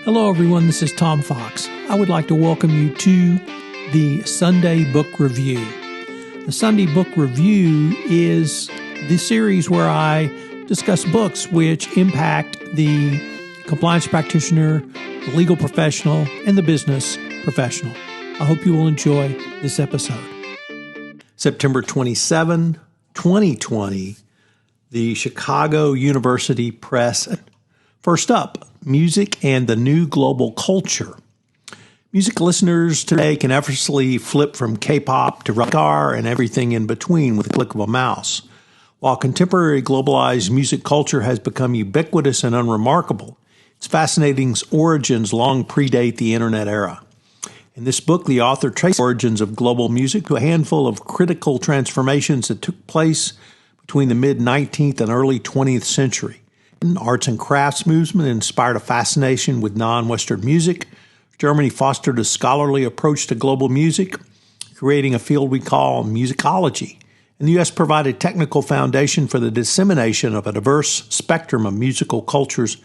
Hello, everyone. This is Tom Fox. I would like to welcome you to the Sunday Book Review. The Sunday Book Review is the series where I discuss books which impact the compliance practitioner, the legal professional, and the business professional. I hope you will enjoy this episode. September 27, 2020, the Chicago University Press. First up, music and the new global culture. Music listeners today can effortlessly flip from K-pop to rock and everything in between with a click of a mouse. While contemporary globalized music culture has become ubiquitous and unremarkable, its fascinating origins long predate the internet era. In this book, the author traces the origins of global music to a handful of critical transformations that took place between the mid-19th and early 20th century. Arts and crafts movement inspired a fascination with non-Western music. Germany fostered a scholarly approach to global music, creating a field we call musicology. And the U.S. provided technical foundation for the dissemination of a diverse spectrum of musical cultures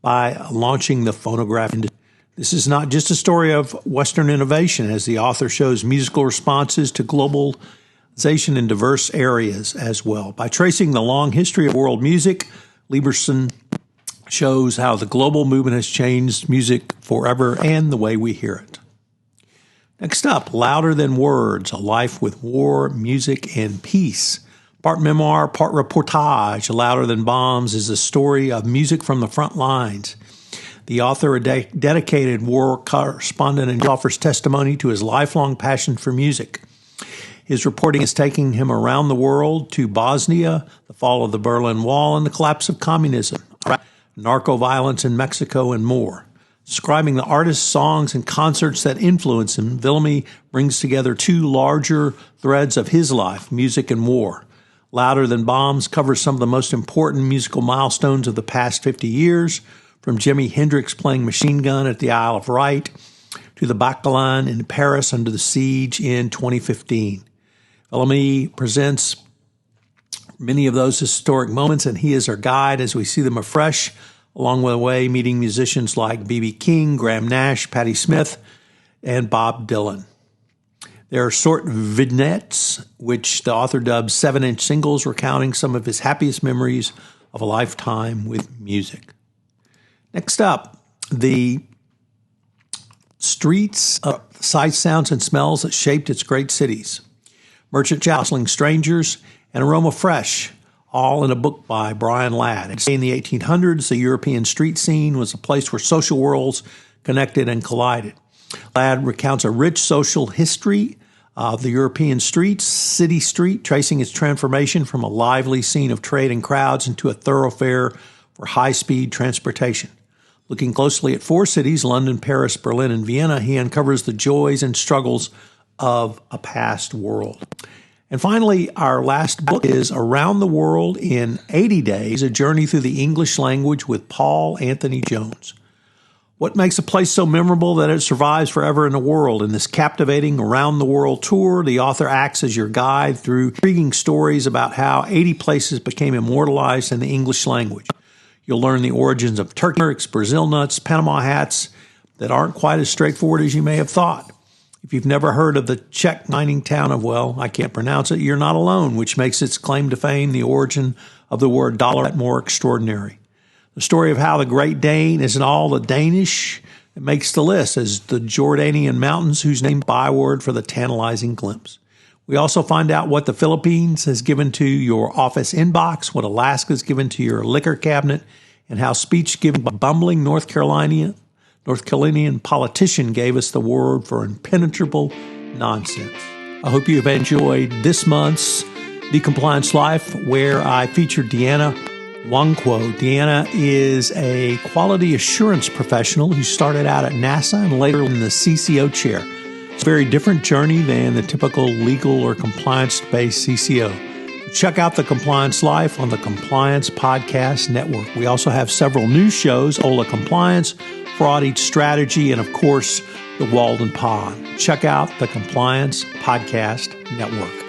by launching the phonograph industry. This is not just a story of Western innovation, as the author shows musical responses to globalization in diverse areas as well. By tracing the long history of world music, Liebersohn shows how the global movement has changed music forever and the way we hear it. Next up, Louder Than Words, A Life with War, Music, and Peace. Part memoir, part reportage, Louder Than Bombs is a story of music from the front lines. The author, a dedicated war correspondent, and offers testimony to his lifelong passion for music. His reporting is taking him around the world to Bosnia, the fall of the Berlin Wall, and the collapse of communism, narco-violence in Mexico, and more. Describing the artists, songs, and concerts that influence him, Vulliamy brings together two larger threads of his life, music and war. Louder Than Bombs covers some of the most important musical milestones of the past 50 years, from Jimi Hendrix playing Machine Gun at the Isle of Wight to the Bataclan in Paris under the siege in 2015. Vulliamy presents many of those historic moments, and he is our guide as we see them afresh, along the way meeting musicians like B.B. King, Graham Nash, Patti Smith, and Bob Dylan. There are short vignettes, which the author dubs 7-inch singles, recounting some of his happiest memories of a lifetime with music. Next up, the streets, sights, sounds, and smells that shaped its great cities. Merchant Jostling Strangers, and Aroma Fresh, all in a book by Brian Ladd. In the 1800s, the European street scene was a place where social worlds connected and collided. Ladd recounts a rich social history of the European streets, City Street, tracing its transformation from a lively scene of trade and crowds into a thoroughfare for high-speed transportation. Looking closely at four cities, London, Paris, Berlin, and Vienna, he uncovers the joys and struggles of a past world. And finally, our last book is Around the World in 80 Days, a journey through the English language with Paul Anthony Jones. What makes a place so memorable that it survives forever in the world? In this captivating Around the World tour, the author acts as your guide through intriguing stories about how 80 places became immortalized in the English language. You'll learn the origins of turkey, Brazil nuts, Panama hats that aren't quite as straightforward as you may have thought. If you've never heard of the Czech mining town of, well, I can't pronounce it, you're not alone, which makes its claim to fame the origin of the word dollar more extraordinary. The story of how the Great Dane isn't all the Danish that makes the list as the Jordanian mountains, whose name byword for the tantalizing glimpse. We also find out what the Philippines has given to your office inbox, what Alaska's given to your liquor cabinet, and how speech given by bumbling North Carolinian politician gave us the word for impenetrable nonsense. I hope you have enjoyed this month's The Compliance Life, where I featured Deanna Wangquo. Deanna is a quality assurance professional who started out at NASA and later in the CCO chair. It's a very different journey than the typical legal or compliance-based CCO. Check out The Compliance Life on the Compliance Podcast Network. We also have several new shows, OLA Compliance, Fraud Strategy, and of course, the Walden Pod. Check out the Compliance Podcast Network.